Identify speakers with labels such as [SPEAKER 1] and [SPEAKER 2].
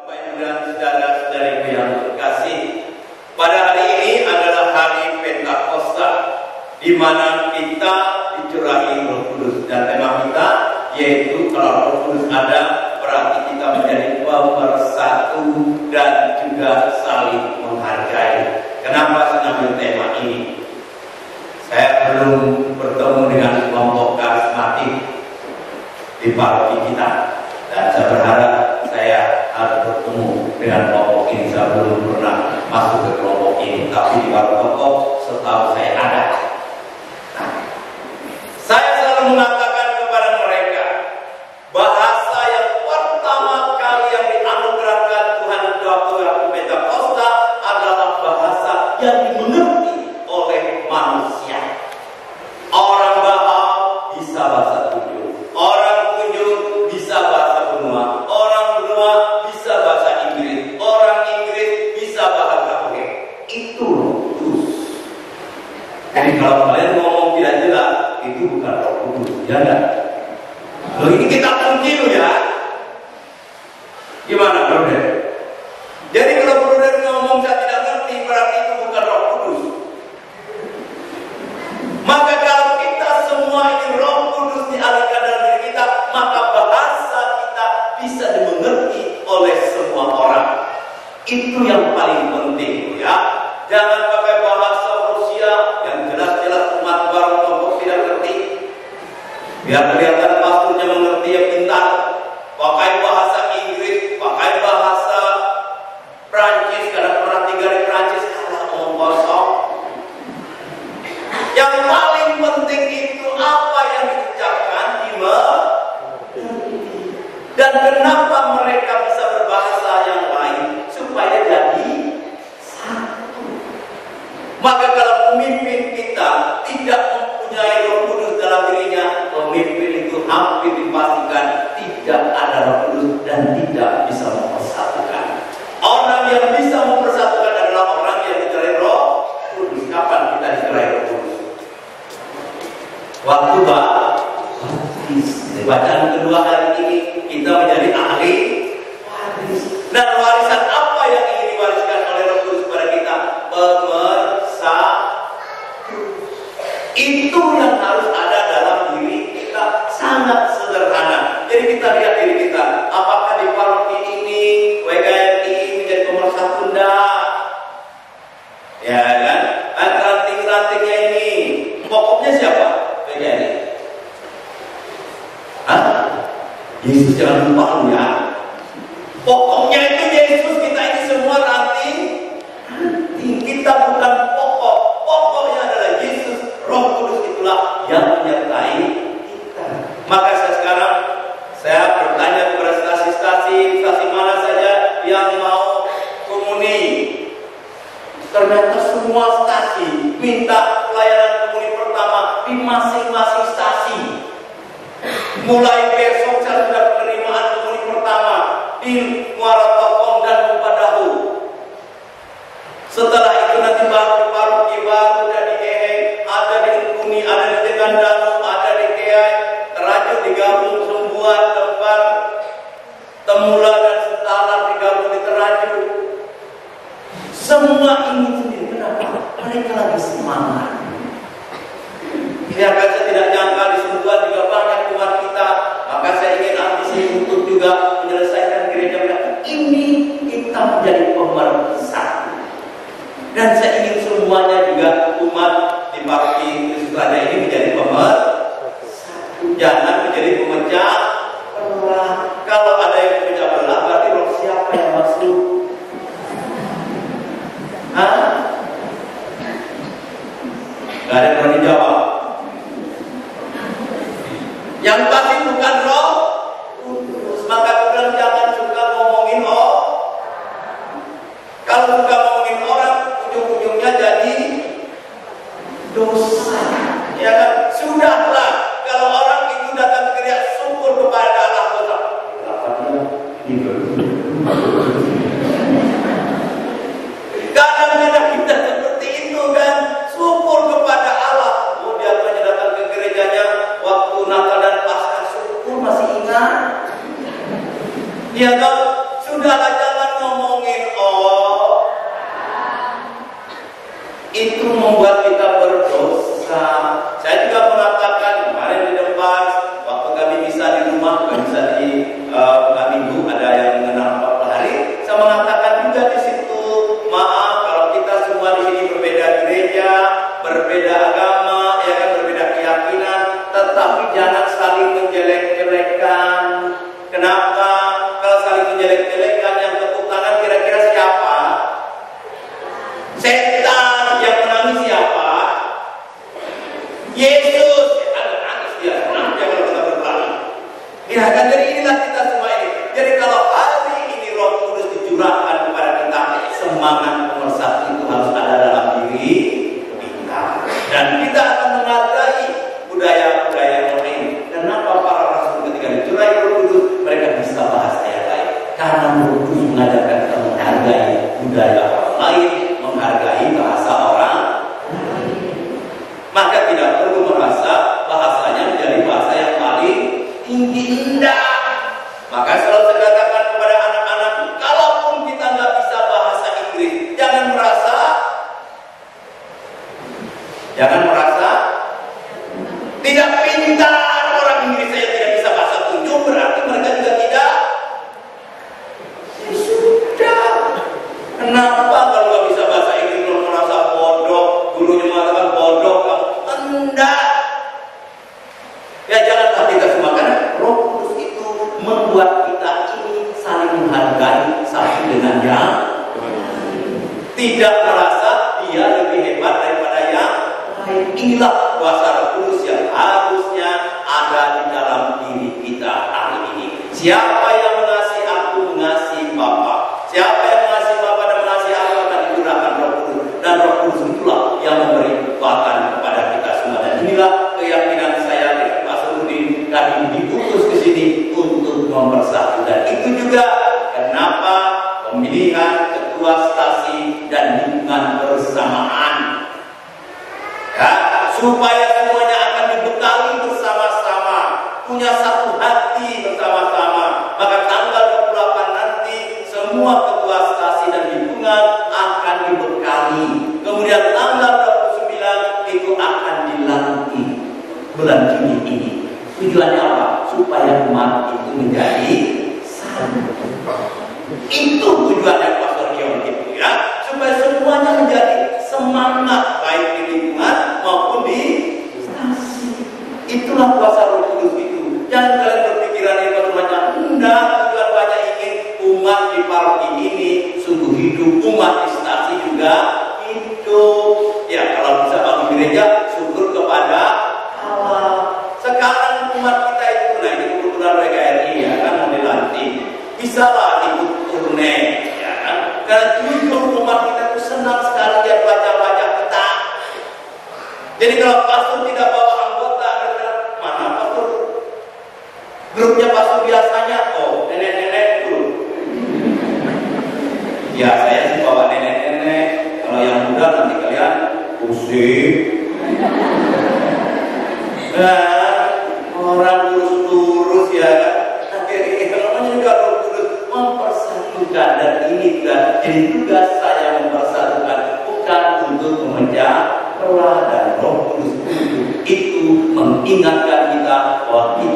[SPEAKER 1] Bapak Ibu dan saudara-saudariku yang terkasih, pada hari ini adalah hari Pentakosta, di mana kita dicurahi Roh Kudus, dan tema kita yaitu kalau Roh Kudus ada berarti kita menjadi pemersatu dan juga saling menghargai. Kenapa saya ambil tema ini? Saya belum bertemu dengan kelompok karismatik di paroki kita, dan saya berharap saya harus bertemu dengan kelompok ini. Saya belum pernah masuk ke kelompok ini, tapi di kelompok setahu saya ada. Nah, saya selalu mengatakan kepada mereka, bahasa yang pertama kali yang dianugerahkan Tuhan waktu Pentakosta adalah bahasa yang dimengerti oleh manusia. Orang Batak bisa bahasa Kunjung, orang Kunjung bisa bahasa Benua, orang Benua bisa bahasa Inggris, orang Inggris bisa bahasa Oke. Itu Roh Kudus. Jadi kalau kalian ngomong tidak jelas, itu bukan Roh Kudus, ya enggak? Loh, ini kita kunci loh ya. Gimana, Brother? Jadi kalau Brother ngomong saya tidak ngerti, berarti itu bukan Roh Kudus. Maka kalau kita semua ini Roh Kudus dialirkan dalam diri kita, maka bahasa kita bisa dimengerti oleh semua orang. Itu yang paling penting, ya. Jangan pakai bahasa Rusia yang jelas-jelas umat baru kelompok tidak ngerti. Biar kelihatan pastornya mengerti, yang pintar. Pakai bahasa Inggris, pakai bahasa Prancis, karena pernah tinggal di Prancis, ada ngomong kosong. Yang paling penting itu apa yang diucapkan dimengerti. Dan kenapa mereka bisa berbahasa yang lain? Supaya jadi satu. Maka kalau pemimpin kita tidak mempunyai Roh Kudus dalam dirinya, pemimpin itu hampir dipastikan tidak ada Roh Kudus dan tidak bisa mempersatukan. Orang yang bisa mempersatukan adalah orang yang dicerai Roh Kudus. Kapan kita dicerai Roh Kudus? Waktu baptis. Bacaan kedua hari ini kita menjadi ahli waris. Dan warisan apa yang ingin diwariskan oleh Roh Kudus kepada kita? Pemersatu. Itu yang harus ada dalam diri kita. Sangat sederhana. Jadi kita lihat diri kita, apakah di paroki ini WKRI menjadi pemersatu? Enggak. Ya kan? Ranting-rantingnya ini pokoknya siapa? WKRI. Hah? Yesus, jangan lupa lu ya. Pokoknya itu Yesus, kita ini semua ranting. Kita bukan pokok. Pokoknya adalah Yesus. Roh Kudus itulah yang menyertai kita. Maka saya bertanya kepada stasi mana saja yang mau komuni. Ternyata semua stasi minta pelayanan komuni pertama di masing-masing stasi. Mulai besok saya sudah penerimaan komuni pertama di Muara Topong dan Mupadahu. Setelah itu nanti baru di paroki baru dan di Eheng, ada di Kuni, ada di Tegandanu, ada di Keai, Terajut digabung Sembuan, Depan, Temula dan Sentalan digabung di Terajut. Semua ini sendiri. Kenapa? Mereka lagi semangat. Biarkan saya tidak nyangka di Sembuan juga banyak umat kita. Maka saya ingin ambisi untuk juga menyelesaikan gereja ini, kita menjadi pemersatu. Dan saya ingin semuanya juga umat di paroki Kristus ini menjadi pemersatu. Jangan menjadi pemecah belah. Kalau ada yang pemecah belah, berarti roh siapa yang masuk? Hah? Gak ada yang berani jawab. Yang pasti bukan Roh Kudus. Maka bilang jangan suka ngomongin orang. Kalau suka ngomongin orang, ujung-ujungnya jadi dosa. Ya kan? Sudahlah. Kalau orang itu datang ke gereja syukur kepada Allah dosa. Kadang-kadang kita seperti itu kan. Syukur kepada Allah. Oh, dia hanya datang ke gerejanya waktu Natal dan Paskah, syukur masih ingat. Ya kan? Sudahlah, jangan juga di situ. Maaf kalau kita semua di sini berbeda gereja, berbeda agama, ya kan, berbeda keyakinan, tetapi jangan saling menjelek-jelekan. Kenapa? Kalau saling menjelek-jelekan, yang tepuk tangan kira-kira siapa? Setan. Yang menangis siapa? Yesus. Setan menangis, dia senang dia kalau kita berkelahi. Ya kan, jadi inilah kita semua ini. Jadi kalau hari ini Roh Kudus dicurahkan kepada kita, semangat pemersatu itu harus ada dalam diri kita. Dan kita akan menghargai budaya-budaya yang lain. Kenapa para rasul ketika dicurahi Roh Kudus mereka bisa bahasa yang lain? Karena Roh Kudus mengajarkan kita menghargai budaya orang lain, menghargai bahasa orang lain. Maka tidak perlu merasa bahasanya menjadi bahasa yang paling tinggi indah. Maka selalu saya katakan kepada anak-anak, kalaupun kita nggak bisa bahasa Inggris, jangan merasa tidak pintar. Orang Inggris saya tidak bisa bahasa tunjuk, berarti mereka juga tidak. Ya sudah. Kenapa kalau nggak bisa bahasa Inggris belum merasa bodoh? Gurunya mengatakan bodoh kamu. Enggak. Ya janganlah kita semua, karena Roh Kudus itu membuat kita ini saling menghargai satu dengan yang tidak merasa dia lebih hebat daripada yang lain. Inilah kuasa Roh Kudus yang harusnya ada di dalam diri kita hari ini. Siapa yang mengasihi aku mengasihi Bapa. Siapa yang mengasihi Bapa dan mengasihi aku akan dicurahkan Roh Kudus. Dan Roh Kudus itulah yang memberi kekuatan kepada kita semua. Dan inilah keyakinan saya dengan Pastor Udin kami diutus ke sini untuk mempersatu. Dan itu juga kenapa pemilihan ketua stasi dan hubungan bersamaan. Ya, supaya semuanya akan dibekali bersama-sama, punya satu hati bersama-sama. Maka tanggal 28 nanti semua ketua stasi dan hubungan akan dibekali. Kemudian tanggal 29 itu akan dilantik bulan Juni ini. Tujuannya apa? Supaya umat itu menjadi satu. Itu tujuannya Pastor Dion itu, ya, supaya semuanya menjadi semangat baik di lingkungan maupun di stasi. Itulah kuasa Roh Kudus itu. Jangan kalian berpikiran itu semuanya. Enggak, tujuan banyak ingin umat di paroki ini sungguh hidup, umat di stasi juga hidup. Ya, kalau bisa bagi gereja syukur kepada Allah. Sekarang umat kita itu, nah ini kebetulan WKRI ya kan mau dilantik, bisalah ikut turne, ya kan? Karena jujur umat kita itu senang sekali dia baca-baca peta. Jadi kalau pastor tidak bawa anggota, mana pastor? Grupnya pastor biasanya, oh nenek-nenek grup. Ya saya sih bawa nenek-nenek. Kalau yang muda nanti kalian pusing. Orang lurus-lurus ya kan. Akhirnya namanya juga Roh Kudus mempersatukan, dan ini juga jadi tugas saya mempersatukan, bukan untuk memecah belah. Dan Roh Kudus itu mengingatkan kita bahwa kita